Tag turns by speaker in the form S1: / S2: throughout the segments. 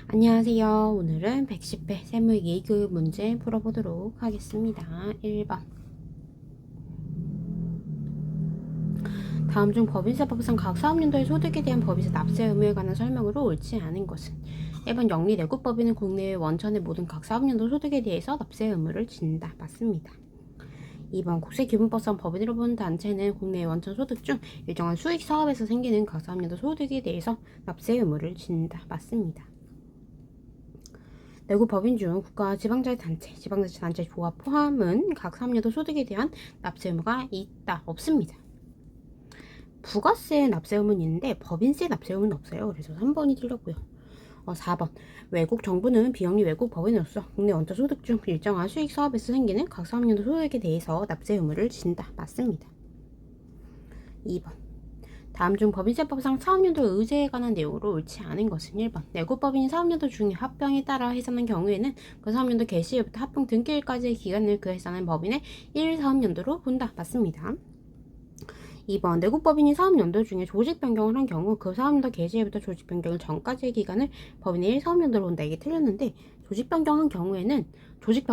S1: 안녕하세요. 오늘은 110회 세무회계 2교육 문제 풀어보도록 하겠습니다. 1번. 다음 중 법인세법상 각 사업연도의 소득에 대한 법인세 납세 의무에 관한 설명으로 옳지 않은 것은 1번 영리 내국법인은 국내외 원천의 모든 각 사업연도 소득에 대해서 납세 의무를 진다. 맞습니다. 2번 국세기본법상 법인으로 보는 단체는 국내외 원천 소득 중 일정한 수익 사업에서 생기는 각 사업연도 소득에 대해서 납세 의무를 진다. 맞습니다. 내국 법인 중 국가 지방자치단체, 지방자치단체 조합 포함은 각 사업연도 소득에 대한 납세 의무가 있다. 없습니다. 부가세 납세 의무는 있는데 법인세 납세 의무는 없어요. 그래서 3번이 틀렸고요. 4번 외국 정부는 비영리 외국 법인으로서 국내 원천 소득 중 일정한 수익 사업에서 생기는 각 사업연도 소득에 대해서 납세 의무를 진다. 맞습니다. 2번 다음 중 법인세법상 사업연도 의제에 관한 내용으로 옳지 않은 것은 1번 내국법인이 사업연도 중에 합병에 따라 해산한 경우에는 그 사업연도 개시일부터 합병 등기일까지의 기간을 그 해산한 법인의 1사업연도로 본다. 맞습니다. 2번 내국법인이 사업연도 중에 조직 변경을 한 경우 그 사업연도 개시일부터 조직 변경 전까지의 기간을 법인의 1사업연도로 본다. 이게 틀렸는데 조직 변경한 경우에는 조직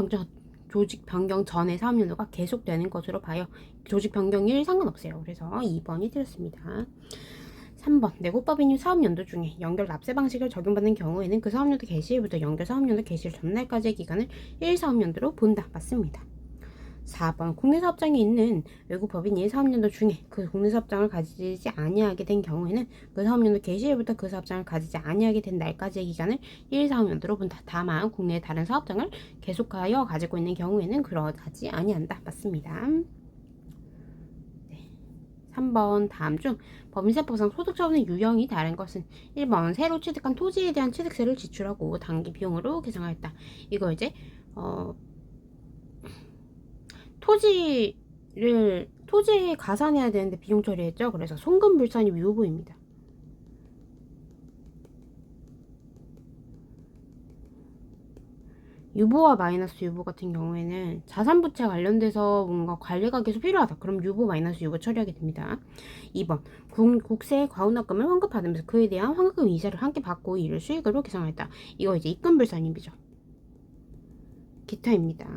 S1: 변경 전에 사업연도가 계속되는 것으로 봐요. 조직 변경일 상관없어요. 그래서 2번이 틀렸습니다. 3번 내국법인이 사업연도 중에 연결 납세 방식을 적용받는 경우에는 그 사업연도 개시일부터 연결 사업연도 개시일 전날까지의 기간을 1사업연도로 본다. 맞습니다. 4번 국내 사업장에 있는 외국 법인이 사업연도 중에 그 국내 사업장을 가지지 아니하게 된 경우에는 그 사업연도 개시일부터 그 사업장을 가지지 아니하게 된 날까지의 기간을 1사업연도로 본다. 다만 국내의 다른 사업장을 계속하여 가지고 있는 경우에는 그러하지 아니한다. 맞습니다. 3번 다음 중 법인세법상 소득 처분의 유형이 다른 것은 1번 새로 취득한 토지에 대한 취득세를 지출하고 당기 비용으로 계상하였다. 이거 이제 토지에 가산해야 되는데 비용 처리했죠. 그래서 송금불산이 유보입니다. 유보와 마이너스 유보 같은 경우에는 자산부채 관련돼서 뭔가 관리가 계속 필요하다. 그럼 유보 마이너스 유보 처리하게 됩니다. 2번 국세 과운납금을 환급받으면서 그에 대한 환급금 이자를 함께 받고 이를 수익으로 계산했다. 이거 이제 입금불산입이죠. 기타입니다.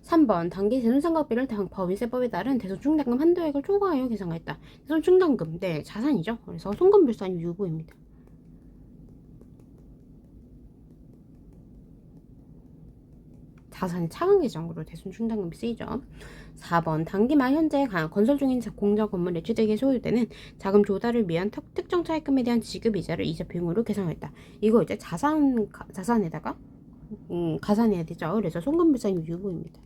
S1: 3번 단기 대손상각비를 법인세법에 따른 대손충당금 한도액을 초과하여 계산했다. 대손충당금, 네, 자산이죠. 그래서 송금불산이 유보입니다. 자산의 차감 계정으로 대손충당금이 쓰이죠. 4번 단기 말 현재 건설 중인 공장 건물의 취득에 소요되는 자금 조달을 위한 특정 차입금에 대한 지급 이자를 이자 비용으로 계산했다. 이거 이제 자산에다가 가산해야 되죠. 그래서 송금불산이 유보입니다.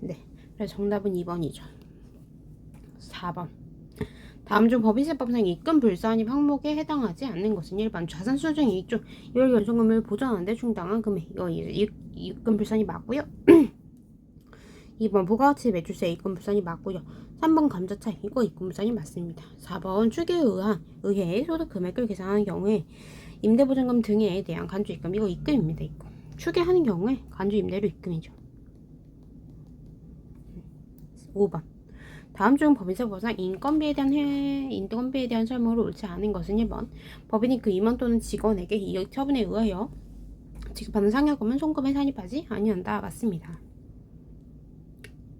S1: 네, 그래서 정답은 2번이죠. 4번 다음 중 법인세법상 입금불산입 항목에 해당하지 않는 것은 1번 자산 수증 이익 중 이월 연수금을 보전하는 데 충당한 금액. 이거 입금불산이 맞고요. 2번 부가가치 매출세 입금불산이 맞고요. 3번 감자차 이거 입금불산이 맞습니다. 4번 추계에 의해 소득 금액을 계산하는 경우에 임대보증금 등에 대한 간주 입금. 이거 입금입니다. 입금. 추계하는 경우에 간주 임대료 입금이죠. 5번 다음 중 법인세법상 인건비에 대한 설명으로 옳지 않은 것은 1번 법인이 그 임원 또는 직원에게 이익 처분에 의하여 지급하는 상여금은 송금에 산입하지 아니한다. 맞습니다.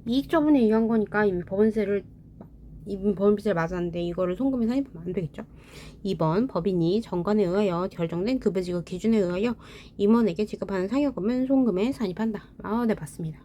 S1: 이익 처분에 의한 거니까 이미 법인세를 맞았는데 이거를 송금에 산입하면 안 되겠죠. 2번 법인이 정관에 의하여 결정된 급여 지급 기준에 의하여 임원에게 지급하는 상여금은 송금에 산입한다. 네, 맞습니다.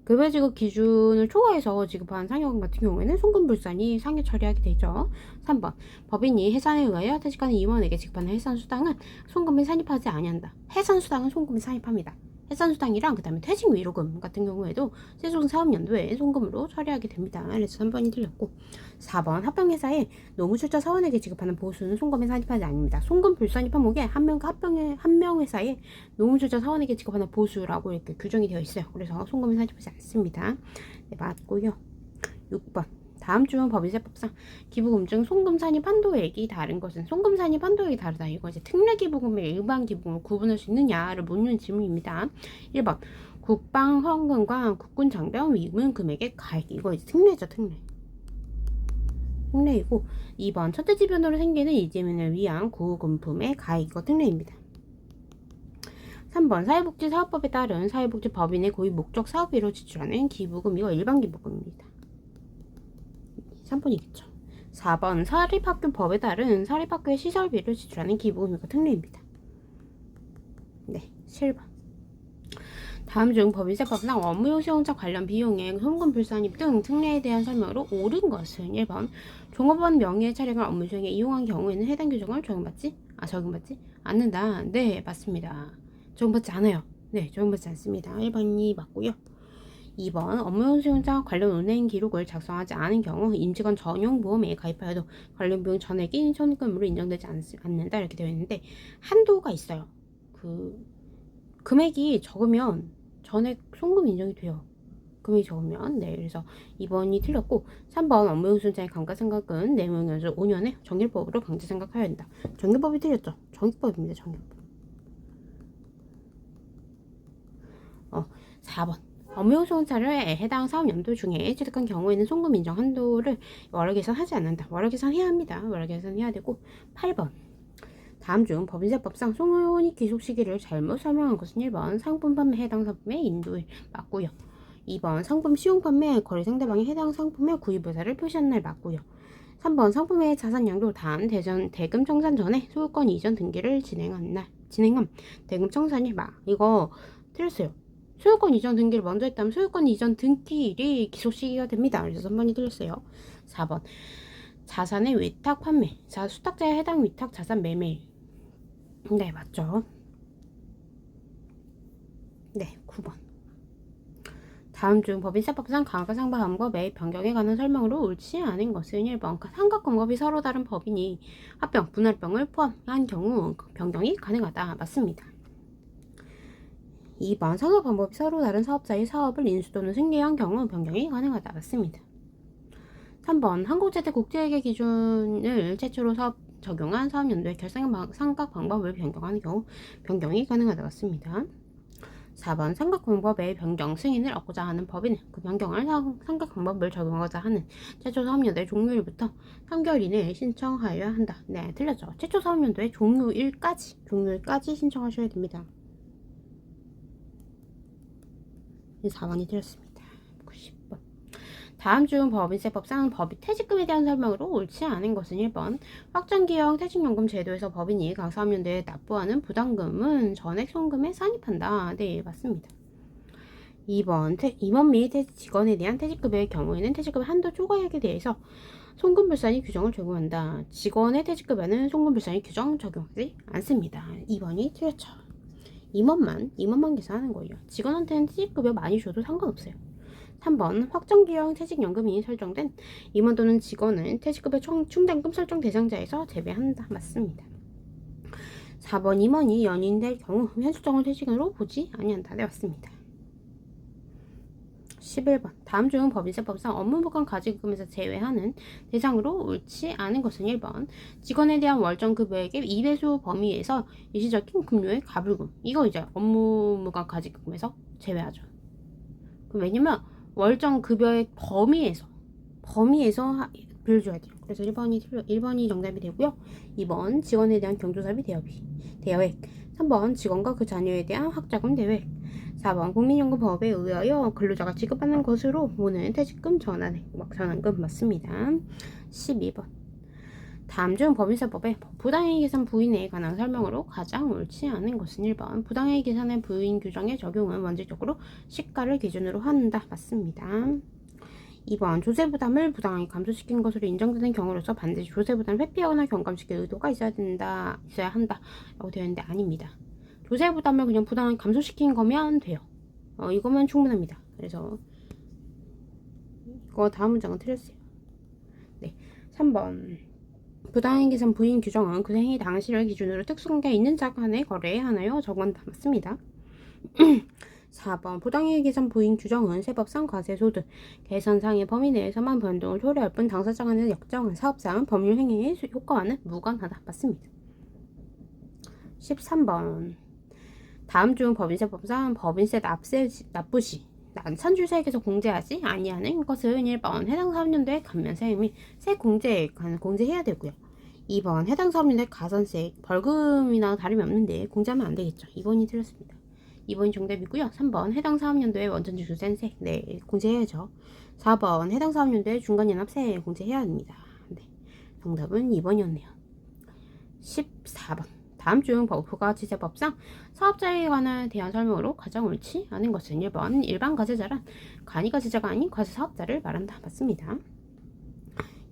S1: 급여 지급 기준을 초과해서 지급한 상여금 같은 경우에는 송금불산이 상여 처리하게 되죠. 3번 법인이 해산에 의하여 퇴직하는 임원에게 지급하는 해산수당은 송금에 산입하지 아니한다. 해산수당은 송금에 산입합니다. 해산수당이랑 그 다음에 퇴직위로금 같은 경우에도 세종 사업연도에 송금으로 처리하게 됩니다. 그래서 3번이 틀렸고 4번 합병회사에 노무출자 사원에게 지급하는 보수는 송금에 산입하지 않습니다. 송금불산입 항목에 한명회사에 노무출자 사원에게 지급하는 보수라고 이렇게 규정이 되어 있어요. 그래서 송금에 산입하지 않습니다. 네, 맞고요. 6번 다음 중 법인세법상 기부금 중 송금 산입 한도액이 다른 것은 송금 산입 한도액이 다르다. 이거 이제 특례 기부금을 일반 기부금을 구분할 수 있느냐를 묻는 질문입니다. 1번 국방 헌금과 국군 장병 위문 금액의 가액. 이거 이제 특례죠. 특례. 특례이고 2번 첫대지변으로 생기는 이재민을 위한 구금품의 가액 이거 특례입니다. 3번 사회복지사업법에 따른 사회복지법인의 고유 목적 사업비로 지출하는 기부금 이거 일반 기부금입니다. 3번이겠죠. 4번 사립학교법에 따른 사립학교의 시설비를 지출하는 기부금 이거 특례입니다. 네, 7번. 다음 중 법인세법상 업무용 수용자 관련 비용의 송금 불산입 등 특례에 대한 설명으로 옳은 것은 1번 종업원 명의의 차량을 업무 수행에 이용한 경우에는 해당 규정을 적용받지 않는다. 네, 맞습니다. 적용받지 않아요. 네, 적용받지 않습니다. 1번이 맞고요. 2번 업무용 수용자 관련 운행 기록을 작성하지 않은 경우 임직원 전용 보험에 가입하여도 관련 비용 전액이 현금으로 인정되지 않는다 이렇게 되어 있는데 한도가 있어요. 금액이 적으면 전액 송금 인정이 돼요. 금액이 적으면. 네, 그래서 2번이 틀렸고 3번 업무용 수용자의 감가상각은 내용 연수 5년에 정일법으로 강제상각하여야 한다. 정일법이 틀렸죠. 정일법입니다. 정일법. 4번 업무용 수용자를 해당 사업연도 중에 취득한 경우에는 송금 인정 한도를 월화 계산하지 않는다. 월화 계산해야 합니다. 월화 계산해야 되고 8번 다음 중 법인세법상 송원이 기속 시기를 잘못 설명한 것은 1번 상품 판매 해당 상품의 인도일 맞고요. 2번 상품 시용 판매 거래 상대방이 해당 상품의 구입 의사를 표시한 날 맞고요. 3번 상품의 자산량도 단 대금 청산 전에 소유권 이전 등기를 진행함 대금 청산이 이거 틀렸어요. 소유권 이전 등기를 먼저 했다면 소유권 이전 등기일이 기속 시기가 됩니다. 그래서 3번이 틀렸어요. 4번 자산의 위탁 판매 수탁자에 해당 위탁 자산 매매 네, 맞죠. 네, 9번 다음 중 법인세법상 감가상각과 매입 변경에 관한 설명으로 옳지 않은 것은 1번 상각공급이 서로 다른 법인이 합병, 분할병을 포함한 경우 변경이 가능하다. 맞습니다. 2번 상각 방법이 서로 다른 사업자의 사업을 인수 또는 승계한 경우 변경이 가능하다. 맞습니다. 3번 한국제대 국제회계 기준을 최초로 적용한 사업연도의 결상각 방법을 변경하는 경우 변경이 가능하다. 맞습니다. 4번 상각 방법의 변경 승인을 얻고자 하는 법인은 그 변경할 상각 방법을 적용하고자 하는 최초 사업연도의 종료일부터 3개월 이내에 신청하여야 한다. 네, 틀렸죠. 최초 사업연도의 종료일까지 신청하셔야 됩니다. 4번이 틀렸습니다. 90번 다음 중 법인세법상 법인 퇴직금에 대한 설명으로 옳지 않은 것은 1번 확정기형 퇴직연금 제도에서 법인이 각 사업연도에 납부하는 부담금은 전액 송금에 산입한다. 네, 맞습니다. 2번 임원 및 직원에 대한 퇴직급여의 경우에는 퇴직급여 한도 초과액에 대해서 송금불산이 규정을 적용한다. 직원의 퇴직급여는 송금불산이 규정 적용하지 않습니다. 2번이 틀렸죠. 임원만 계산하는 거예요. 직원한테는 퇴직급여 많이 줘도 상관없어요. 3번 확정기형 퇴직연금이 설정된 임원 또는 직원은 퇴직급여 충당금 설정 대상자에서 제외한다. 맞습니다. 4번 임원이 연인 될 경우 현실적으로 퇴직으로 보지 아니한다. 네, 맞습니다. 11번 다음 중 법인세법상 업무보강 가지금에서 제외하는 대상으로 옳지 않은 것은 1번 직원에 대한 월정 급여액의 2배수 범위에서 일시적인 급료의 가불금 이거 이제 업무보강 가지금에서 제외하죠. 왜냐면 월정 급여액 범위에서 빌려줘야 돼요. 그래서 1번이 정답이 되고요. 2번 직원에 대한 경조사비 대여액 3번 직원과 그 자녀에 대한 학자금 대여액 4번 국민연금법에 의하여 근로자가 지급받는 것으로 보는 퇴직금 전환금 맞습니다. 12번 다음 중 법인세법에 부당이익 계산 부인에 관한 설명으로 가장 옳지 않은 것은 1번 부당이익 계산의 부인 규정의 적용은 원칙적으로 시가를 기준으로 한다. 맞습니다. 2번 조세부담을 부당하게 감소시킨 것으로 인정되는 경우로서 반드시 조세부담을 회피하거나 경감시킬 의도가 있어야 한다 라고 되어 있는데 아닙니다. 조세부담을 그냥 부당하게 감소시킨 거면 돼요. 이거면 충분합니다. 그래서 이거 다음 문장은 틀렸어요. 네, 3번 부당이익 계산 부인 규정은 그 행위 당시를 기준으로 특수관계가 있는 자 간의 거래에 하나요? 적은 맞습니다. 4번 부당이익 계산 부인 규정은 세법상 과세소득 계산상의 범위 내에서만 변동을 초래할 뿐 당사자 간의 역정한 사업상 법률 행위의 효과와는 무관하다. 맞습니다. 13번 다음 중 법인세법상 법인세 납부 시 난산주세액에서 공제하지 아니하는 것은 1번 해당 사업연도의 감면세액 및 세공제에 관한 공제해야 되고요. 2번 해당 사업연도의 가산세액, 벌금이나 다름이 없는데 공제하면 안 되겠죠. 2번이 틀렸습니다. 2번이 정답이고요. 3번 해당 사업연도의 원천징수세액, 네, 공제해야죠. 4번 해당 사업연도의 중간연합세 공제해야 합니다. 네, 정답은 2번이었네요. 14번 다음 중 부가가치세법상 사업자에 관한 대한 설명으로 가장 옳지 않은 것은 1번 일반 과세자란 간이과세자가 아닌 과세사업자를 말한다. 맞습니다.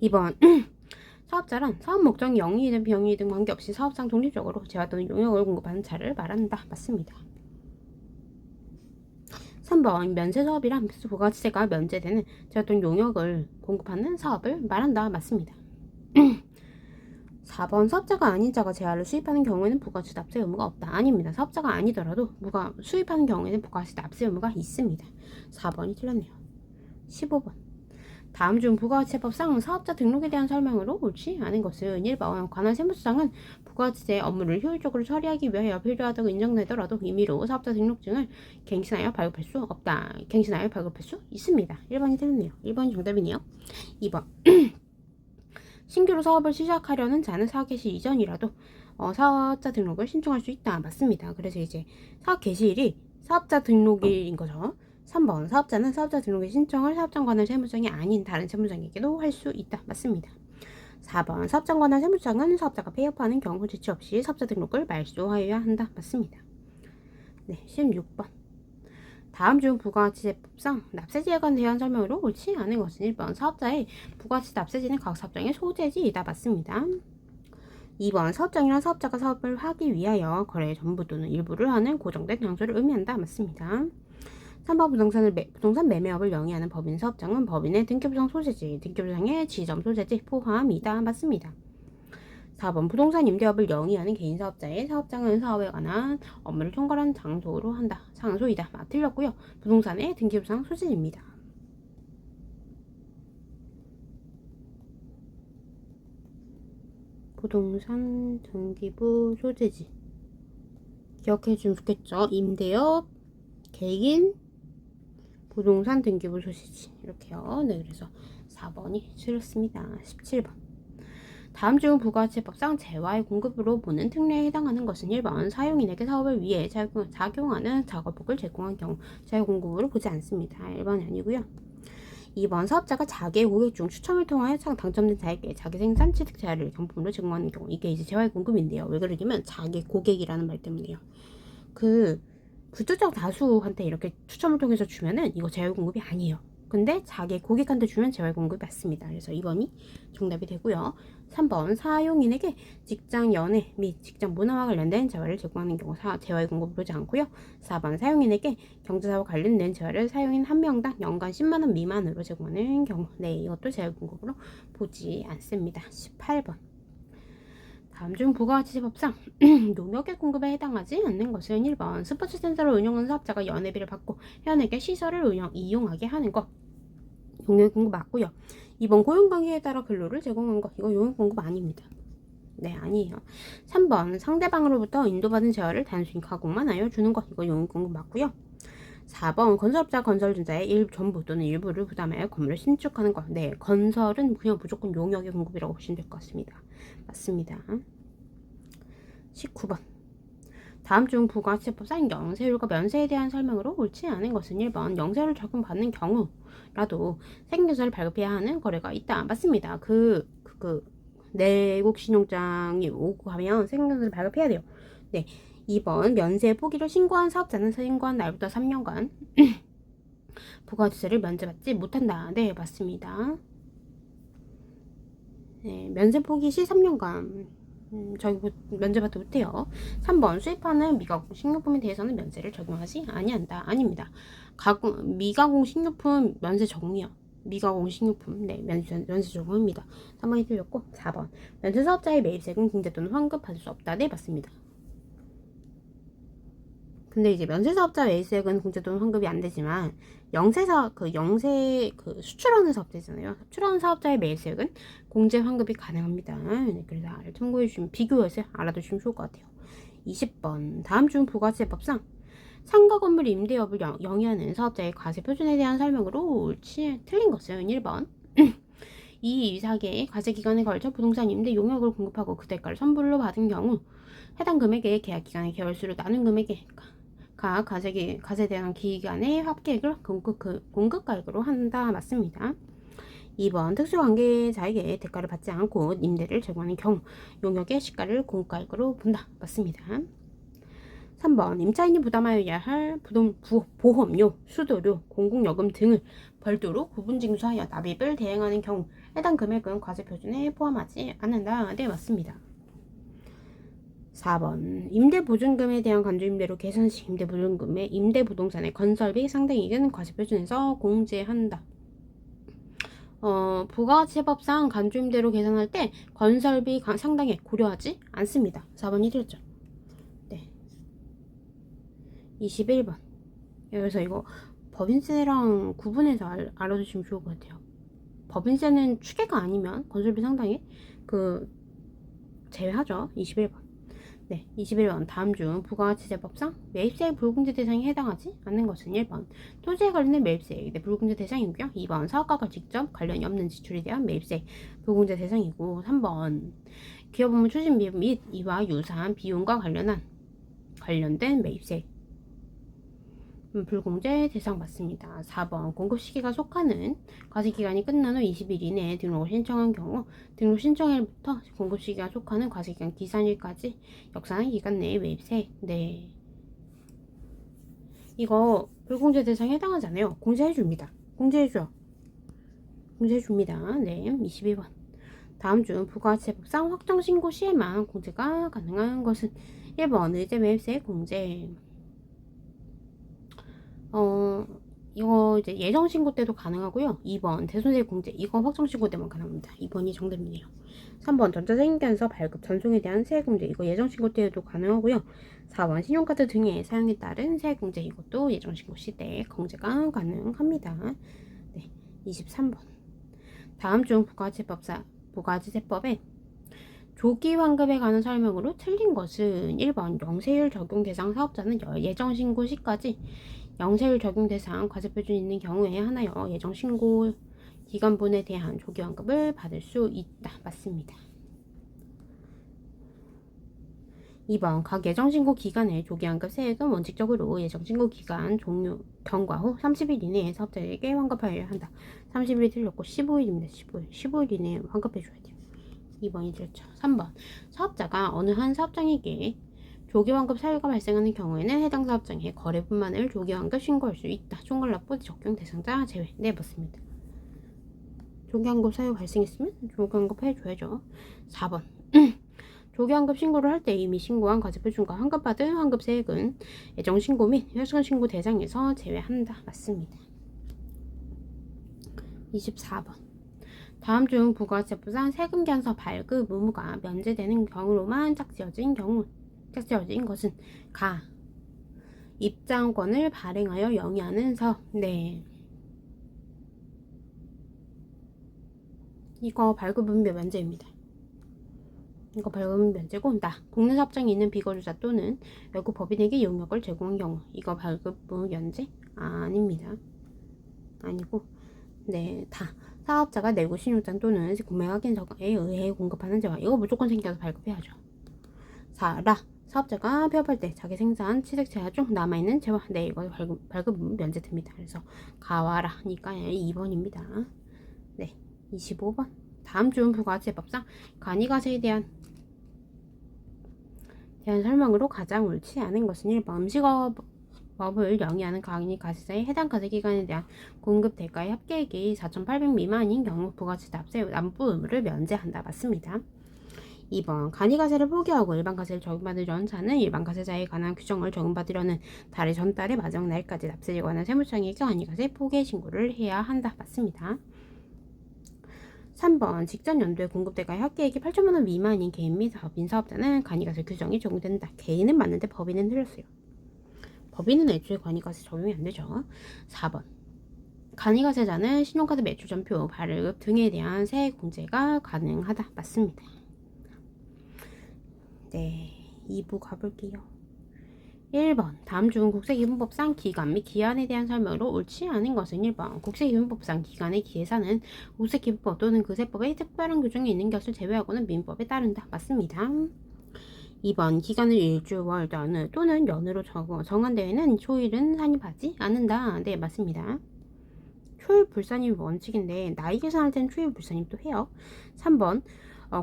S1: 2번 사업자란 사업 목적이 영리이든 비영리이든 관계없이 사업상 독립적으로 재화 또는 용역을 공급하는 자를 말한다. 맞습니다. 3번 면세사업이란 부가가치세가 면제되는 재화 또는 용역을 공급하는 사업을 말한다. 맞습니다. 4번 사업자가 아닌 자가 재화를 수입하는 경우에는 부가가치 납세 의무가 없다. 아닙니다. 사업자가 아니더라도 수입하는 경우에는 부가가치 납세 의무가 있습니다. 4번이 틀렸네요. 15번 다음 중 부가가치세법상 사업자 등록에 대한 설명으로 옳지 않은 것은 1번 관할 세무서장은 부가가치세 업무를 효율적으로 처리하기 위하여 필요하다고 인정되더라도 임의로 사업자 등록증을 갱신하여 발급할 수 없다. 갱신하여 발급할 수 있습니다. 1번이 틀렸네요. 1번이 정답이네요. 2번 신규로 사업을 시작하려는 자는 사업 개시 이전이라도 사업자 등록을 신청할 수 있다. 맞습니다. 그래서 이제 사업 개시일이 사업자 등록일인 거죠. 3번 사업자는 사업자 등록의 신청을 사업장 관할 세무장이 아닌 다른 세무장에게도 할 수 있다. 맞습니다. 4번 사업장 관할 세무장은 사업자가 폐업하는 경우 지체 없이 사업자 등록을 말소하여야 한다. 맞습니다. 네, 16번 다음 중 부가가치세법상 납세지에 대한 설명으로 옳지 않은 것은 1번 사업자의 부가가치 납세지는 각 사업장의 소재지이다. 맞습니다. 2번 사업장이란 사업자가 사업을 하기 위하여 거래의 전부 또는 일부를 하는 고정된 장소를 의미한다. 맞습니다. 3번 부동산 매매업을 영위하는 법인 사업장은 법인의 등기부상 소재지, 등기부상의 지점 소재지 포함이다. 맞습니다. 4번 부동산 임대업을 영위하는 개인 사업자의 사업장은 사업에 관한 업무를 총괄하는 장소이다. 틀렸고요. 부동산의 등기부상 소재지입니다. 부동산 등기부 소재지 기억해 주면 좋겠죠. 임대업, 개인, 부동산 등기부 소재지 이렇게요. 네, 그래서 4번이 틀렸습니다. 17번 다음 중 부가가치세법상 재화의 공급으로 보는 특례에 해당하는 것은 1번 사용인에게 사업을 위해 작용하는 작업복을 제공한 경우 재화 공급으로 보지 않습니다. 1번이 아니고요. 2번 사업자가 자기의 고객 중 추첨을 통하여 당첨된 자에게 자기 생산 취득 재화를 경품으로 제공하는 경우 이게 이제 재화의 공급인데요. 왜 그러냐면 자기 고객이라는 말 때문에요. 불특정 다수한테 이렇게 추첨을 통해서 주면은 이거 재화 공급이 아니에요. 근데 자기 고객한테 주면 재활 공급이 맞습니다. 그래서 2번이 정답이 되고요. 3번 사용인에게 직장 연회 및 직장 문화와 관련된 재활을 제공하는 경우 재활 공급을 보지 않고요. 4번 사용인에게 경제사와 관련된 재활을 사용인 한 명당 연간 10만원 미만으로 제공하는 경우 네, 이것도 재활 공급으로 보지 않습니다. 18번 다음 중 부가가치세법상 농협의 공급에 해당하지 않는 것은 1번 스포츠센터를 운영하는 사업자가 연회비를 받고 회원에게 시설을 이용하게 하는 것 용역 공급 맞고요. 2번 고용관계에 따라 근로를 제공한 것 이거 용역 공급 아닙니다. 네, 아니에요. 3번 상대방으로부터 인도받은 재화를 단순히 가공만 하여 주는 것 이거 용역 공급 맞고요. 4번 건설업자 건설준자의 전부 또는 일부를 부담하여 건물을 신축하는 것. 네, 건설은 그냥 무조건 용역의 공급이라고 보시면 될 것 같습니다. 맞습니다. 19번 다음 중 부가가치세법상 영세율과 면세에 대한 설명으로 옳지 않은 것은 1번 영세율을 적용받는 경우라도 세금계산을 발급해야 하는 거래가 있다. 맞습니다. 내국 신용장이 오고 가면 세금계산을 발급해야 돼요. 네, 2번 면세 포기를 신고한 사업자는 신고한 날부터 3년간 부가가치세를 면제받지 못한다. 네, 맞습니다. 네, 면세 포기 시 3년간 저희 면제받지 못해요. 3번 수입하는 미가공 식료품에 대해서는 면세를 적용하지 아니한다. 아닙니다. 미가공 식료품 면세 적용이요. 미가공 식료품 네, 면세 적용합니다. 3번이 틀렸고 4번 면세 사업자의 매입세금 공제 또는 환급 받을 수 없다. 네, 맞습니다. 근데 이제 면세 사업자 매입세금은 공제 또는 환급이 안 되지만 수출하는 사업자잖아요. 수출하는 사업자의 매입세금은 공제 환급이 가능합니다. 네, 그래서 참고해 주시면 비교해서 알아두시면 좋을 것 같아요. 20번 다음 중 부가가치세법상 상가 건물 임대업을 영위하는 사업자의 과세 표준에 대한 설명으로 옳지 틀린 것은 1번. 이 이사계의 과세 기간에 걸쳐 부동산 임대 용역을 공급하고 그 대가를 선불로 받은 경우 해당 금액의 계약 기간의 개월수로 나눈 금액의 각 과세에 대한 기간의 합계액을 공급가액으로 한다. 맞습니다. 2번 특수관계자에게 대가를 받지 않고 임대를 제공하는 경우 용역의 시가를 공급가액으로 본다. 맞습니다. 3번 임차인이 부담하여야 할 보험료, 수도료, 공공요금 등을 별도로 구분 징수하여 납입을 대행하는 경우 해당 금액은 과세 표준에 포함하지 않는다. 네, 맞습니다. 4번 임대보증금에 대한 간주임대로 계산 시 임대보증금의 임대부동산의 건설비 상당이익은 과세 표준에서 공제한다. 부가가치세법상 간주임대로 계산할 때 건설비 상당액 고려하지 않습니다. 4번이 틀렸죠. 네. 21번. 그래서 이거 법인세랑 구분해서 알아두시면 좋을 것 같아요. 법인세는 추계가 아니면 건설비 상당액 제외하죠. 21번. 네, 21번 다음 중 부가가치세법상 매입세의 불공제 대상에 해당하지 않는 것은 1번 토지에 관련된 매입세액 불공제 대상이고요. 2번 사업가가 직접 관련이 없는 지출에 대한 매입세 불공제 대상이고 3번 기업 업무 추진비 및 이와 유사한 비용과 관련된 매입세 불공제 대상 맞습니다. 4번 공급 시기가 속하는 과세 기간이 끝난 후 20일 이내에 등록을 신청한 경우 등록 신청일부터 공급 시기가 속하는 과세 기간 기산일까지 역사한 기간 내에 매입세. 네. 이거 불공제 대상에 해당하지 않아요. 공제해줍니다. 공제해줘요. 공제해줍니다. 네. 22번. 다음 중 부가가치세법상 확정신고 시에만 공제가 가능한 것은 1번 의제 매입세 공제. 이거 이제 예정신고 때도 가능하고요. 2번 대손세 공제 이거 확정신고 때만 가능합니다. 2번이 정답이네요. 3번 전자세금기관서 발급 전송에 대한 세액공제 이거 예정신고 때도 가능하고요. 4번 신용카드 등의 사용에 따른 세액공제 이것도 예정신고 시때 공제가 가능합니다. 네, 23번 다음 중 부가가치세법에 조기 환급에 관한 설명으로 틀린 것은 1번 영세율 적용 대상 사업자는 예정신고 시까지 영세율 적용 대상 과세표준이 있는 경우에 하나여 예정신고 기간분에 대한 조기환급을 받을 수 있다. 맞습니다. 2번 각 예정신고 기간의 조기환급 세액은 원칙적으로 예정신고 기간 경과 후 30일 이내에 사업자에게 환급하여야 한다. 30일이 틀렸고 15일입니다. 15일 이내에 환급해줘야 돼요. 2번이 틀렸죠. 3번 사업자가 어느 한 사업장에게 조기환급 사유가 발생하는 경우에는 해당 사업장의 거래분만을 조기환급 신고할 수 있다. 총괄납부 적용 대상자 제외. 네, 맞습니다. 조기환급 사유 발생했으면 조기환급 해줘야죠. 4번 조기환급 신고를 할 때 이미 신고한 과세표준과 환급받은 환급세액은 예정신고 및 혈손신고 대상에서 제외한다. 맞습니다. 24번 다음 중 부가가치세법상 세금기한서 발급 의무가 면제되는 경우로만 짝지어진 것은 입장권을 발행하여 영위하는 사업. 네. 이거 발급의무 면제입니다. 이거 발급의무 면제고 국내 사업장에 있는 비거주자 또는 외국 법인에게 용역을 제공한 경우 이거 발급의무 면제 아닙니다. 아니고 네, 사업자가 내고 신용장 또는 구매 확인서에 의해 공급하는 재화 이거 무조건 챙겨서 발급해야죠. 4라 사업자가 폐업할 때 자기 생산 취득 재화 중 남아있는 재화 네 이거 발급 면제됩니다. 그래서 가와라니까 2번입니다. 네 25번 다음 중 부가가치세법상 간이가세에 대한 설명으로 가장 옳지 않은 것은 1번 음식업을 영위하는 간이가세자의 해당 가세기간에 대한 공급 대가의 합계액이 4,800 미만인 경우 부가가치 납부 의무를 면제한다. 맞습니다. 2번 간이가세를 포기하고 일반가세를 적용받으려는 자는 일반가세자에 관한 규정을 적용받으려는 달의 전달의 마지막 날까지 납세에 관한 세무청에게 간이가세 포기 신고를 해야 한다. 맞습니다. 3번 직전 연도에 공급대가의 합계액이 8천만원 미만인 개인 및 법인 사업자는 간이가세 규정이 적용된다. 개인은 맞는데 법인은 틀렸어요. 법인은 애초에 간이가세 적용이 안되죠. 4번 간이가세자는 신용카드 매출전표, 발급 등에 대한 세액 공제가 가능하다. 맞습니다. 네, 2부 가볼게요. 1번 다음 중 국세기준법상 기간 및 기한에 대한 설명으로 옳지 않은 것은 1번 국세기준법상 기간의 기해사는 국세기준법 또는 그 세법의 특별한 규정이 있는 것을 제외하고는 민법에 따른다. 맞습니다. 2번 기간을 일주, 월, 달 또는 연으로 정한 데에는 초일은 산입하지 않는다. 네, 맞습니다. 초일 불산입 원칙인데 나이 계산할 때는 초일 불산입도 해요. 3번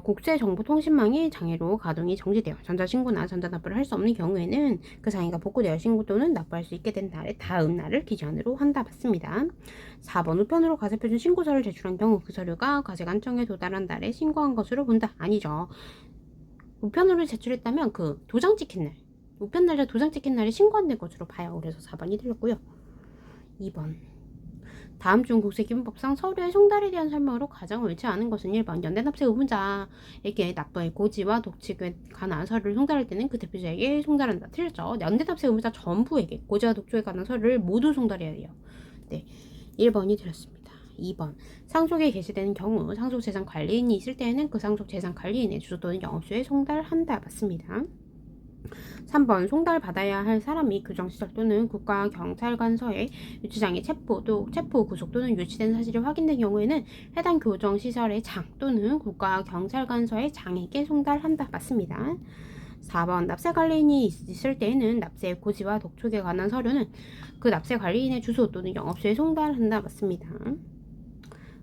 S1: 국제정보통신망이 장애로 가동이 정지되어 전자신고나 전자납부를 할 수 없는 경우에는 그 장애가 복구되어 신고 또는 납부할 수 있게 된 날의 다음 날을 기준으로 한다. 맞습니다. 4번 우편으로 가세표준 신고서를 제출한 경우 그 서류가 가세관청에 도달한 날에 신고한 것으로 본다. 아니죠. 우편으로 제출했다면 그 도장 찍힌 날, 우편 날짜 도장 찍힌 날에 신고 안 된 것으로 봐요. 그래서 4번이 틀렸고요. 2번 다음 중 국세기준법상 서류의 송달에 대한 설명으로 가장 옳지 않은 것은 1번 연대납세 의무자에게 납부의 고지와 독촉에 관한 서류를 송달할 때는 그 대표자에게 송달한다. 틀렸죠. 연대납세 의무자 전부에게 고지와 독촉에 관한 서류를 모두 송달해야 돼요. 네, 1번이 틀렸습니다. 2번 상속에 게시되는 경우 상속재산관리인이 있을 때에는 그 상속재산관리인의 주소 또는 영업소에 송달한다. 맞습니다. 3번 송달받아야 할 사람이 규정시설 또는 국가경찰관서에 유치장에 체포 구속 또는 유치된 사실이 확인된 경우에는 해당 교정시설의 장 또는 국가경찰관서의 장에게 송달한다. 맞습니다. 4번 납세관리인이 있을 때에는 납세 고지와 독촉에 관한 서류는 그 납세관리인의 주소 또는 영업소에 송달한다. 맞습니다.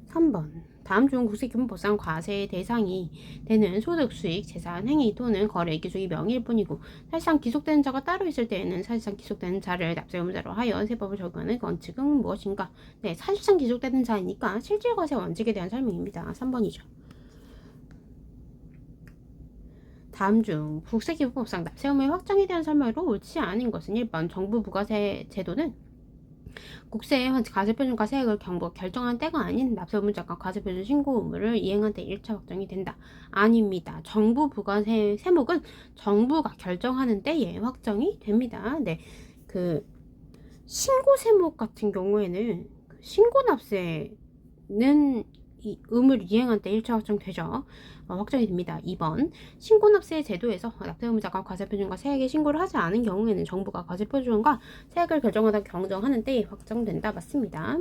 S1: 3번 다음 중 국세기준법상 과세 대상이 되는 소득, 수익, 재산, 행위 또는 거래 기속이 명의일 뿐이고 사실상 기속되는 자가 따로 있을 때에는 사실상 기속되는 자를 납세 의무자로 하여 세법을 적용하는 원칙은 무엇인가? 네, 사실상 기속되는 자이니까 실질과세 원칙에 대한 설명입니다. 3번이죠. 다음 중 국세기준법상 납세 의무의 확정에 대한 설명으로 옳지 않은 것은 1번 정부 부가세 제도는 국세의 과세표준과 세액을 결정한 때가 아닌 납세 의무자가 과세표준 신고 의무를 이행한 때 1차 확정이 된다. 아닙니다. 정부 부가세 세목은 정부가 결정하는 때에 확정이 됩니다. 네, 그 신고 세목 같은 경우에는 신고 납세는 이 의무를 이행한 때 1차 확정되죠. 확정이 됩니다. 2번 신고납세 제도에서 납세 의무자가 과세표준과 세액에 신고를 하지 않은 경우에는 정부가 과세표준과 세액을 결정하다 경정하는 때에 확정된다. 맞습니다.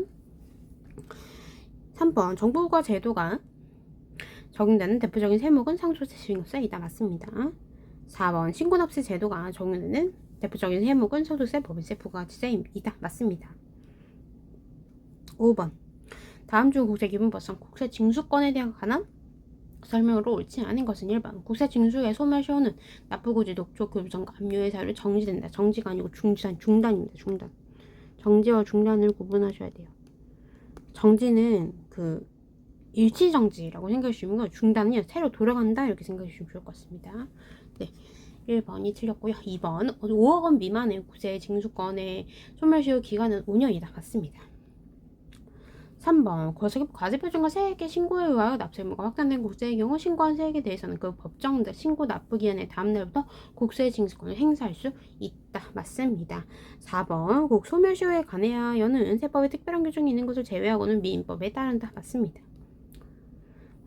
S1: 3번 정부가 제도가 적용되는 대표적인 세목은 상속세증세이다. 맞습니다. 4번 신고납세 제도가 적용되는 대표적인 세목은 소득세, 법인세, 부가세입니다. 맞습니다. 5번 다음 중 국세기준법상 국세징수권에 대한 관한 설명으로 옳지 않은 것은 1번 국세징수의 소멸시효는 납부고지, 독촉, 교부정과 압류의 사유로 정지된다. 정지가 아니고 중단입니다. 중단. 정지와 중단을 구분하셔야 돼요. 정지는 그 일시정지라고 생각해 주시면 거예요. 중단은 새로 돌아간다 이렇게 생각해 주시면 좋을 것 같습니다. 네, 1번이 틀렸고요. 2번 5억 원 미만의 국세징수권의 소멸시효 기간은 5년이다. 맞습니다. 3번 과세표준과 세액의 신고에 의하여 납세 의무가 확정된 국세의 경우 신고한 세액에 대해서는 그 법정 신고 납부 기한의 다음 날부터 국세징수권을 행사할 수 있다. 맞습니다. 4번 소멸시효에 관하여는 세법에 특별한 규정이 있는 것을 제외하고는 민법에 따른다. 맞습니다.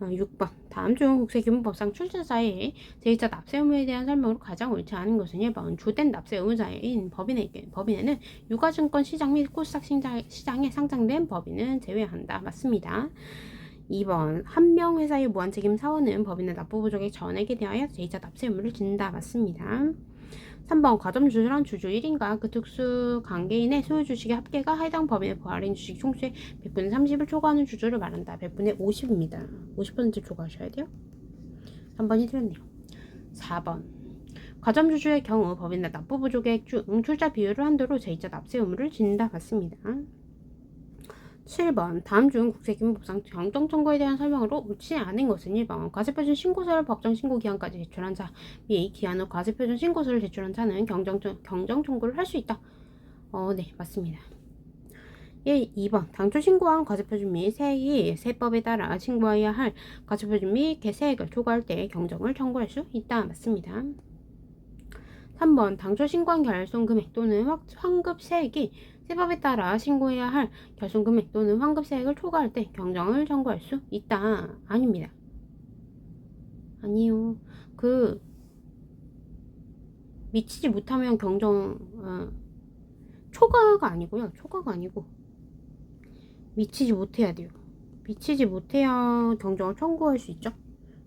S1: 6번 다음 중 국세기준법상 출자자의 제2차 납세 의무에 대한 설명으로 가장 옳지 않은 것은 1번 주된 납세 의무자인 법인에는 유가증권 시장 및 코스닥 시장에 상장된 법인은 제외한다. 맞습니다. 2번 한 명 회사의 무한책임 사원은 법인의 납부 부족에 전액에 대하여 제2차 납세 의무를 진다. 맞습니다. 3번 과점주주란 주주 1인과 그 특수 관계인의 소유 주식의 합계가 해당 법인의 부활인 주식 총수의 100분의 30을 초과하는 주주를 말한다. 100분의 50입니다. 50% 초과하셔야 돼요. 3번이 틀렸네요. 4번 과점주주의 경우 법인의 납부 부족액 중 출자 비율을 한도로 제2차 납세 의무를 진다. 맞습니다. 7번 다음 중 국세기준법상 경정청구에 대한 설명으로 옳지 않은 것은 1번 과세표준 신고서를 법정 신고기한까지 제출한 자 및 기한 후 과세표준 신고서를 제출한 자는 경정청구를 할 수 있다. 네, 맞습니다. 2번 당초 신고한 과세표준 및 세액이 세법에 따라 신고해야 할 과세표준 및 세액을 초과할 때 경정을 청구할 수 있다. 맞습니다. 3번 당초 신고한 결손금액 또는 환급세액이 세법에 따라 신고해야 할 결손금액 또는 환급세액을 초과할 때 경정을 청구할 수 있다. 아닙니다. 아니요. 미치지 못하면 초과가 아니고요. 초과가 아니고 미치지 못해야 돼요. 미치지 못해야 경정을 청구할 수 있죠.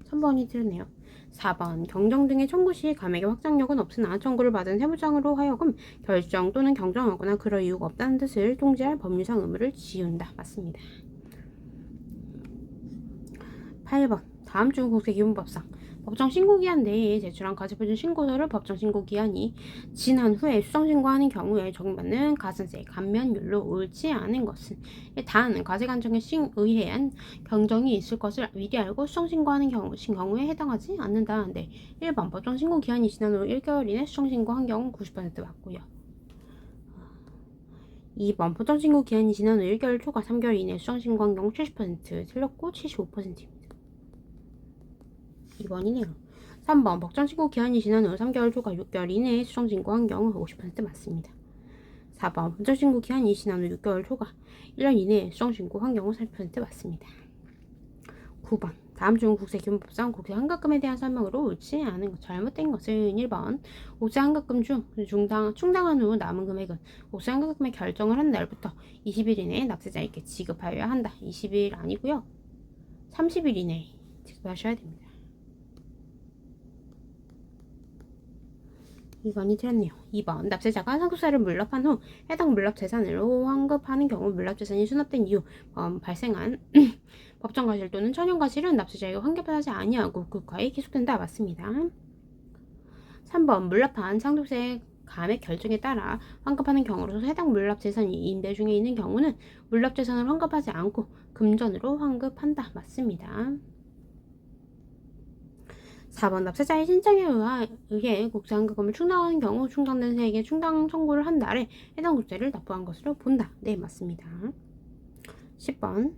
S1: 3번이 틀렸네요. 4번 경정 등의 청구 시 감액의 확장력은 없으나 청구를 받은 세무장으로 하여금 결정 또는 경정하거나 그럴 이유가 없다는 뜻을 통지할 법률상 의무를 지운다. 맞습니다. 8번 다음 중 국세기본법상 법정 신고기한 내에 제출한 가처분 신고서를 법정 신고기한이 지난 후에 수정신고하는 경우에 적용받는 가산세 감면율로 옳지 않은 것은 단 과세관청에 의해한 경정이 있을 것을 미리 알고 수정신고하는 경우에 해당하지 않는다. 네. 1번 법정 신고기한이 지난 후 1개월 이내 수정신고한 경우 90% 맞고요. 2번 법정 신고기한이 지난 후 1개월 초과 3개월 이내 수정신고한 경우 70% 틀렸고 75%입니다. 2번이네요. 3번 법정신고 기한이 지난 후 3개월 초과 6개월 이내에 수정신고한 경우 50% 맞습니다. 4번 법정신고 기한이 지난 후 6개월 초과 1년 이내에 수정신고한 경우 30% 맞습니다. 9번 다음 중 국세기본법상 국세 환급금에 대한 설명으로 옳지 않은 것, 잘못된 것은 1번 옥세 환급금 중 충당한 후 남은 금액은 옥세 환급금의 결정을 한 날부터 20일 이내에 납세자에게 지급하여야 한다. 20일 아니고요. 30일 이내에 지급하셔야 됩니다. 2번이 틀렸네요. 2번 납세자가 상속세를 물납한 후 해당 물납 재산으로 환급하는 경우 물납 재산이 수납된 이후 발생한 법정과실 또는 천연과실은 납세자에게 환급하지 아니하고 국가에 기속된다. 맞습니다. 3번 물납한 상속세 감액 결정에 따라 환급하는 경우로서 해당 물납 재산이 임대 중에 있는 경우는 물납 재산을 환급하지 않고 금전으로 환급한다. 맞습니다. 4번 납세자의 신청에 의해 국세환급금을 충당하는 경우 충당된 세액의 충당 청구를 한 날에 해당 국세를 납부한 것으로 본다. 네, 맞습니다. 10번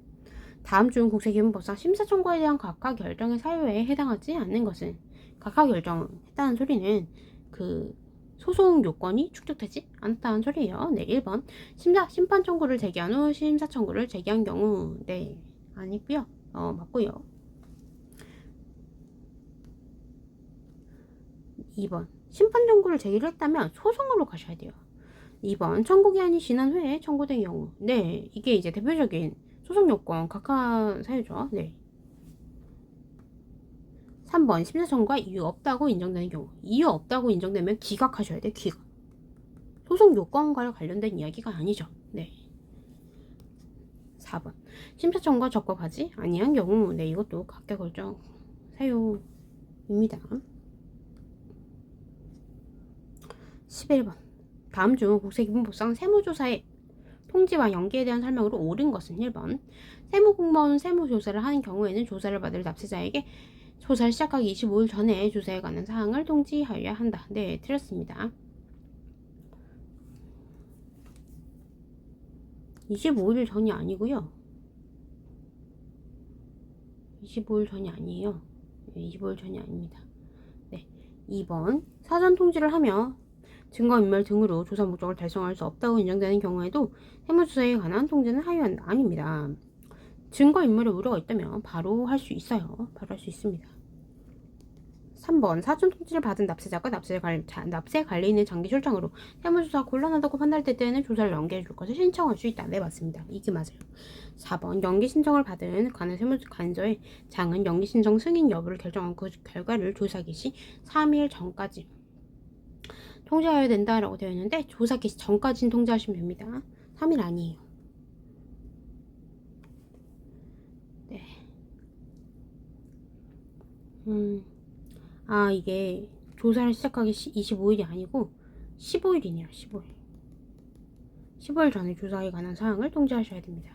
S1: 다음 중 국세기본법상 심사 청구에 대한 각하 결정의 사유에 해당하지 않는 것은 각하 결정했다는 소리는 그 소송 요건이 축적되지 않았다는 소리예요. 네, 1번 심판 청구를 제기한 후 심사 청구를 제기한 경우 네, 아니고요. 맞고요. 2번 심판 청구를 제기를 했다면 소송으로 가셔야 돼요. 2번 청구기한이 지난 후에 청구된 경우 네 이게 이제 대표적인 소송 요건 각하 사유죠. 네. 3번 심사 청구가 이유 없다고 인정되는 경우 이유 없다고 인정되면 기각하셔야 돼요. 기각. 소송 요건과 관련된 이야기가 아니죠. 네. 4번 심사 청구가 적법하지 아니한 경우 네 이것도 각하 결정 사유입니다. 11번 다음 중 국세기본법상 세무조사의 통지와 연기에 대한 설명으로 옳은 것은 1번 세무공무원 세무조사를 하는 경우에는 조사를 받을 납세자에게 조사를 시작하기 25일 전에 조사에 관한 사항을 통지하여야 한다. 네, 틀렸습니다. 25일 전이 아니고요. 25일 전이 아니에요. 25일 전이 아닙니다. 네, 2번 사전 통지를 하며 증거인멸 등으로 조사 목적을 달성할 수 없다고 인정되는 경우에도 세무조사에 관한 통지는 하여한다. 아닙니다. 증거인멸의 우려가 있다면 바로 할 수 있어요. 바로 할 수 있습니다. 3번 사전 통지를 받은 납세자가 납세 관리인의 장기 출장으로 세무조사가 곤란하다고 판단될 때에는 조사를 연기해 줄 것을 신청할 수 있다. 네, 맞습니다. 이게 맞아요. 4번 연기 신청을 받은 관할 세무관저의 장은 연기 신청 승인 여부를 결정한 그 결과를 조사 개시 3일 전까지 통지해야 된다라고 되어 있는데 조사 개시 전까지는 통지하시면 됩니다. 3일 아니에요. 네. 이게 조사를 시작하기 25일이 아니고 15일이네요. 15일. 15일 전에 조사에 관한 사항을 통지하셔야 됩니다.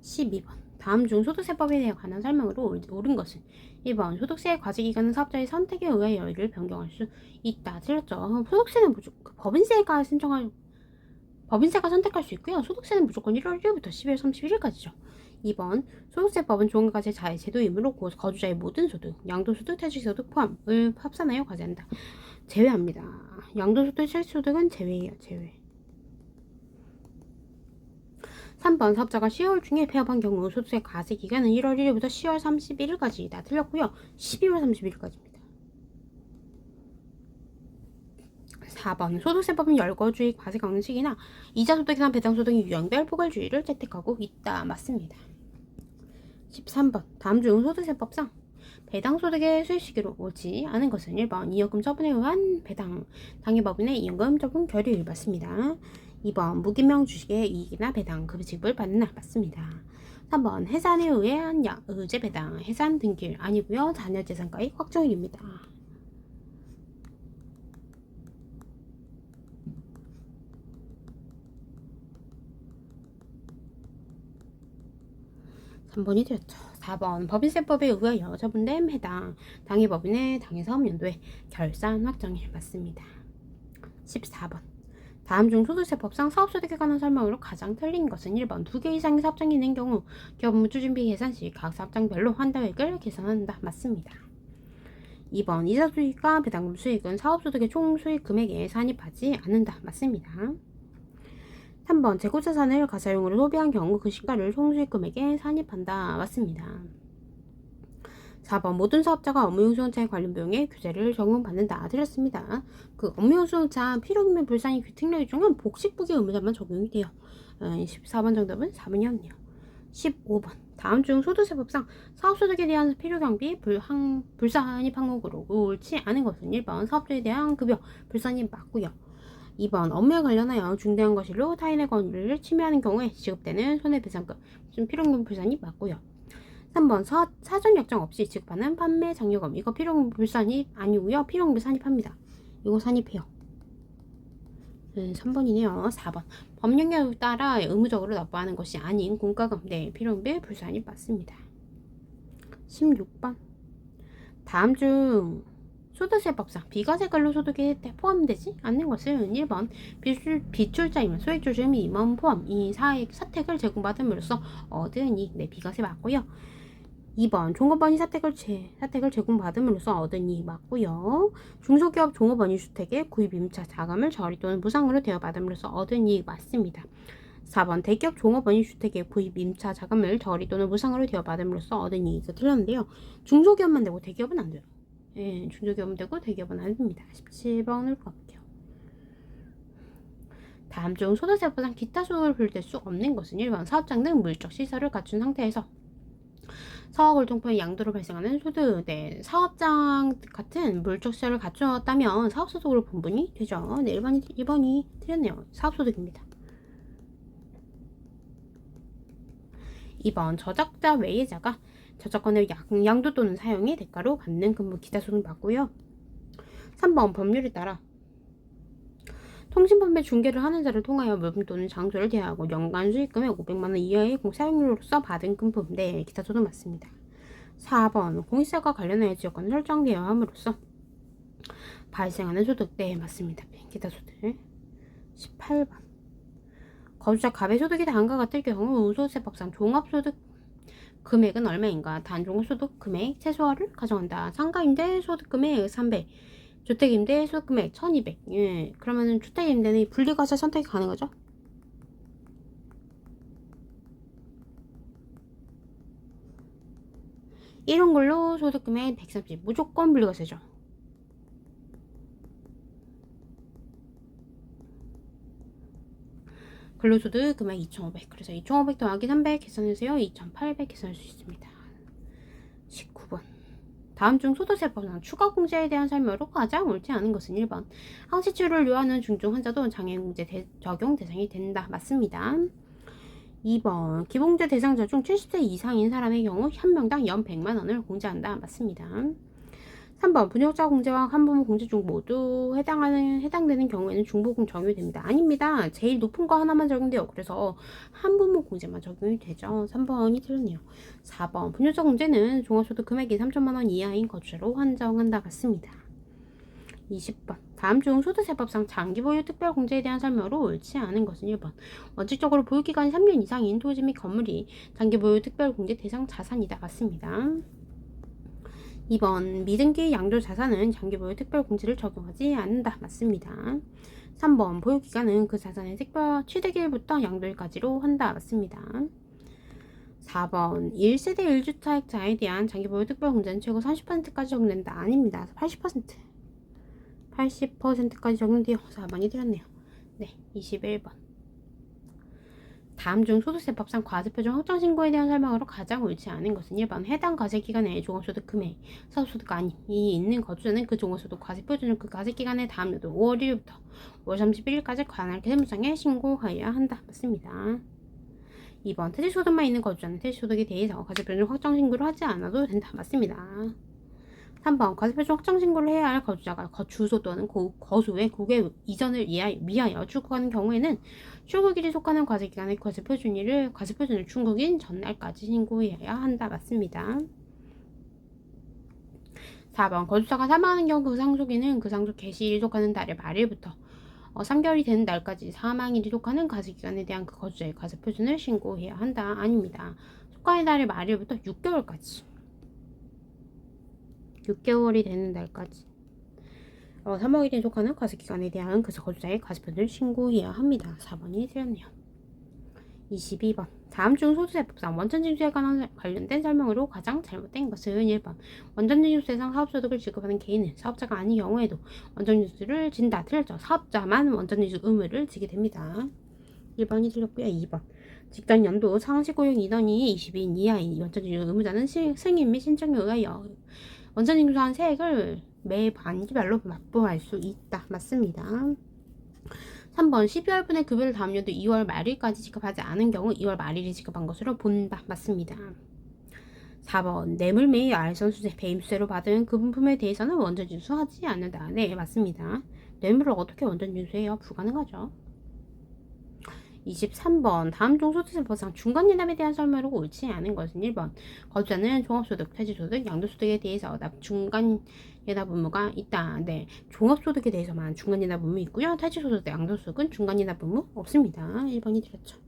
S1: 12번 다음 중 소득세법에 대해 관한 설명으로 옳은 것은 1번 소득세 과세기간은 사업자의 선택에 의해 여유를 변경할 수 있다. 틀렸죠. 소득세는 법인세가 선택할 수 있고요. 소득세는 무조건 1월 1일부터 12월 31일까지죠. 2번 소득세법은 종가세 자해 제도이므로 거주자의 모든 소득, 양도소득, 퇴직소득 포함을 합산하여 과세한다. 제외합니다. 양도소득, 퇴직소득은 제외예요. 제외. 3번 사업자가 10월 중에 폐업한 경우 소득세 과세 기간은 1월 1일부터 10월 31일까지 다 틀렸고요. 12월 31일까지입니다. 14번 소득세법은 열거주의 과세 강식이나 이자소득이나 배당소득 유형별 포괄주의를 채택하고 있다. 맞습니다. 13번 다음 중 소득세법상 배당소득의 수입 시기로 옳지 않은 것은 1번 이연금 처분에 의한 배당, 당해법인의 이연금 처분 결의일. 맞습니다. 2번 무기명 주식의 이익이나 배당, 급지급을 받는 날. 맞습니다. 3번 해산에 의한 의제 배당, 해산 등기일 아니고요. 자녀재산가액 확정일입니다. (3번이) 되었죠. 4번 법인세법에 의하여 처분된 해당, 당해법인의 당해사업연도의 결산 확정일. 맞습니다. 14번 다음 중 소득세법상 사업소득에 관한 설명으로 가장 틀린 것은 1번 2개 이상의 사업장이 있는 경우 기업 업무 추진비 계산 시 각 사업장별로 환대액을 계산한다. 맞습니다. 2번 이자수익과 배당금 수익은 사업소득의 총 수익 금액에 산입하지 않는다. 맞습니다. 3번 재고자산을 가사용으로 소비한 경우 그 시가를 총수익 금액에 산입한다. 맞습니다. 4번 모든 사업자가 업무용수원차에 관련 비용에 규제를 적용받는다. 드렸습니다. 그 업무용수원차 필요금액 불산이 규칙내용 중은 복식부기 의무자만 적용이 돼요. 14번 정답은 4번이었네요. 15번 다음 중 소득세법상 사업소득에 대한 필요경비 불산입 항목으로 옳지 않은 것은 1번 사업주에 대한 급여 불산입 맞고요. 2번 업무에 관련하여 중대한 과실로 타인의 권리를 침해하는 경우에 지급되는 손해배상금 필요금 불산입 맞고요. 3번 사전 약정 없이 지급하는 판매 장려금 이거 필요금 불산입 아니고요. 필요금 산입합니다. 이거 산입해요. 3번이네요. 4번 법령에 따라 의무적으로 납부하는 것이 아닌 공과금 네 필요금 불산입 맞습니다. 16번 다음 중 소득세법상 비과세 근로소득에 포함되지 않는 것은 1번 비출자이면 소액조주 임원 포함 이 사택을 제공받음으로써 얻은 이익 네 비과세 맞고요. 2번 종업원이 사택을 제공받음으로써 얻은 이익 맞고요. 중소기업 종업원이 주택의 구입 임차 자금을 저리 또는 무상으로 대여받음으로써 얻은 이익 맞습니다. 4번 대기업 종업원이 주택의 구입 임차 자금을 저리 또는 무상으로 대여받음으로써 얻은 이익 틀렸는데요. 중소기업만 되고 대기업은 안 돼요. 예, 중소기업은 되고 대기업은 안 됩니다. 17번을 가볼게요. 다음 중 소득세법상 기타 소득을 비롯될 수 없는 것은 1번 사업장 등 물적 시설을 갖춘 상태에서 사업을 통해 양도로 발생하는 소득. 네, 사업장 같은 물적 시설을 갖추었다면 사업소득으로 분분이 되죠. 네, 1번이 틀렸네요. 사업소득입니다. 2번 저작자 외예자가 저작권의 양도 또는 사용의 대가로 받는 근무 기타 소득 맞고요. 3번 법률에 따라 통신판매 중개를 하는 자를 통하여 물품 또는 장소를 대여하고 연간 수익금액 500만원 이하의 사용료로서 받은 금품 네 기타 소득 맞습니다. 4번 공시세과 관련하여 지역권 설정되어 함으로써 발생하는 소득 네 맞습니다. 기타 소득. 18번 거주자 갑의 소득이 다음과 같을 경우 소득세법상 종합소득 금액은 얼마인가? 단종합소득 금액 최소화를 가정한다. 상가임대 소득금액 300 주택임대 소득금액 1200 예, 그러면은 주택임대는 분리과세 선택이 가능하죠? 일원근로 소득금액 130 무조건 분리과세죠. 근로소득 금액 2,500 그래서 2,500 더하기 300 계산해주세요. 2,800 계산할 수 있습니다. 19번 다음 중 소득세법상 추가공제에 대한 설명으로 가장 옳지 않은 것은 1번 항시치료를 요하는 중증 환자도 장애공제 적용 대상이 된다. 맞습니다. 2번 기본공제 대상자 중 70세 이상인 사람의 경우 한 명당 연 100만원을 공제한다. 맞습니다. 3번 분양자 공제와 한부모 공제 중 모두 해당되는 경우에는 중보금 적용이 됩니다. 아닙니다. 제일 높은 거 하나만 적용돼요. 그래서 한부모 공제만 적용이 되죠. 3번이 틀렸네요. 4번 분양자 공제는 종합소득 금액이 3천만원 이하인 거주자로 한정한다. 같습니다. 20번 다음 중 소득세법상 장기보유 특별공제에 대한 설명으로 옳지 않은 것은 1번 원칙적으로 보유기간이 3년 이상인 토지 및 건물이 장기보유 특별공제 대상 자산이다. 맞습니다. 2번 미등기 양도 자산은 장기보유 특별공제를 적용하지 않는다. 맞습니다. 3번 보유기간은 그 자산의 취득일부터 양도일까지로 한다. 맞습니다. 4번 1세대 1주택자에 대한 장기보유 특별공제는 최고 30%까지 적용된다. 아닙니다. 80% 80%까지 적용돼요. 4번이 틀렸네요. 네, 21번. 다음 중 소득세법상 과세표준 확정신고에 대한 설명으로 가장 옳지 않은 것은 1번 해당 과세기간에 종합소득 금액, 사업소득 아님이 있는 거주자는 그 종합소득 과세표준을 그 과세기간의 다음 연도 5월 1일부터 5월 31일까지 관할 세무상에 신고하여야 한다. 맞습니다. 2번 퇴직소득만 있는 거주자는 퇴직소득에 대해서 과세표준 확정신고를 하지 않아도 된다. 맞습니다. 3번 과세표준 확정신고를 해야 할 거주자가 주소 또는 거소의 국외 이전을 위하여 출국하는 경우에는 출국일이 속하는 과세기간의 과세표준을 출국인 전날까지 신고해야 한다. 맞습니다. 4번 거주자가 사망하는 경우 그 상속인은 그 상속 개시일이 속하는 달의 말일부터 3개월이 되는 날까지 사망일이 속하는 과세기간에 대한 그 거주자의 과세표준을 신고해야 한다. 아닙니다. 속하는 달의 말일부터 6개월까지 6개월이 되는 날까지 3억일에 속하는 과세기간에 대한 그 거주자의 과세표준을 신고해야 합니다. 4번이 틀렸네요. 22번 다음 중 소득세법상 원천징수에 관련된 설명으로 가장 잘못된 것은 1번 원천징수세상 사업소득을 지급하는 개인은 사업자가 아닌 경우에도 원천징수를 진다. 틀렸죠. 사업자만 원천징수 의무를 지게 됩니다. 1번이 틀렸고요. 2번 직전 연도 상시 고용 인원이 20인 이하인 원천징수 의무자는 승인 및 신청에 의하여 원천징수한 세액을 매 반기별로 납부할 수 있다. 맞습니다. 3번 12월분의 급여를 다음 연도 2월 말일까지 지급하지 않은 경우 2월 말일에 지급한 것으로 본다. 맞습니다. 4번 뇌물 및 알선수재, 배임수재로 받은 그 분품에 대해서는 원천징수하지 않는다. 네, 맞습니다. 뇌물을 어떻게 원천징수해요? 불가능하죠. 23번 다음 중 소득세법상 중간예납에 대한 설명으로 옳지 않은 것은 1번 거주자는 종합소득, 퇴직소득, 양도소득에 대해서 중간예납 의무가 있다. 네, 종합소득에 대해서만 중간예납 의무 있고요. 퇴직소득, 양도소득은 중간예납 의무 없습니다. 1번이 틀렸죠.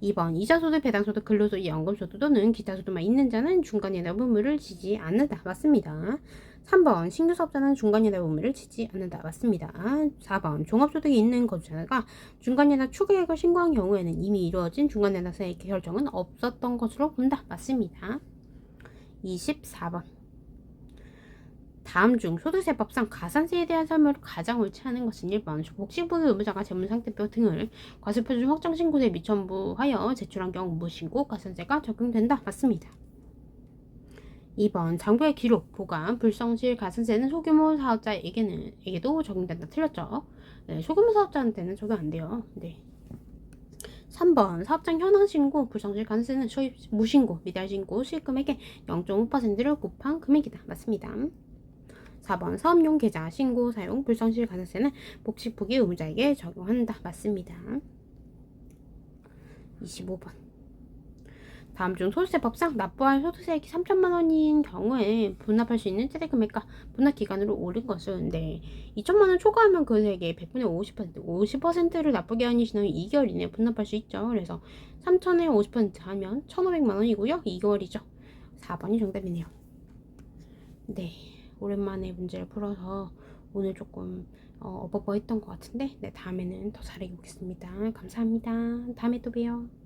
S1: 2번 이자소득, 배당소득, 근로소득, 연금소득 또는 기타소득만 있는 자는 중간예납 의무를 지지 않는다. 맞습니다. 3번 신규사업자는 중간예납 의무를 지지 않는다. 맞습니다. 4번 종합소득이 있는 거주자가 중간예납 추가액을 신고한 경우에는 이미 이루어진 중간예납세액 결정은 없었던 것으로 본다. 맞습니다. 24번 다음 중 소득세법상 가산세에 대한 설명으로 가장 옳지 않은 것은 1번 복식부의 의무자가 재무상태표 등을 과세표준 확정신고서에 미첨부하여 제출한 경우 무신고 가산세가 적용된다. 맞습니다. 2번 장부의 기록, 보관, 불성실 가산세는 소규모 사업자에게도 적용된다. 틀렸죠? 네, 소규모 사업자한테는 적용 안 돼요. 네. 3번 사업장 현황 신고, 불성실 가산세는 무신고, 미달신고 수익금액의 0.5%를 곱한 금액이다. 맞습니다. 4번 사업용 계좌 신고 사용 불성실 가산세는 복식부기 의무자에게 적용한다. 맞습니다. 25번 다음 중 소득세법상 납부할 소득세액이 3천만 원인 경우에 분납할 수 있는 최대 금액과 분납 기간으로 옳은 것은 2천만 원 초과하면 그 세액의 100분의 50%를 납부기 한이 지나면 2개월 이내에 분납할 수 있죠. 그래서 3천에 50% 하면 1,500만 원이고요. 2개월이죠. 4번이 정답이네요. 네, 오랜만에 문제를 풀어서 오늘 조금 어버버했던 것 같은데 다음에는 더 잘해보겠습니다. 감사합니다. 다음에 또 봬요.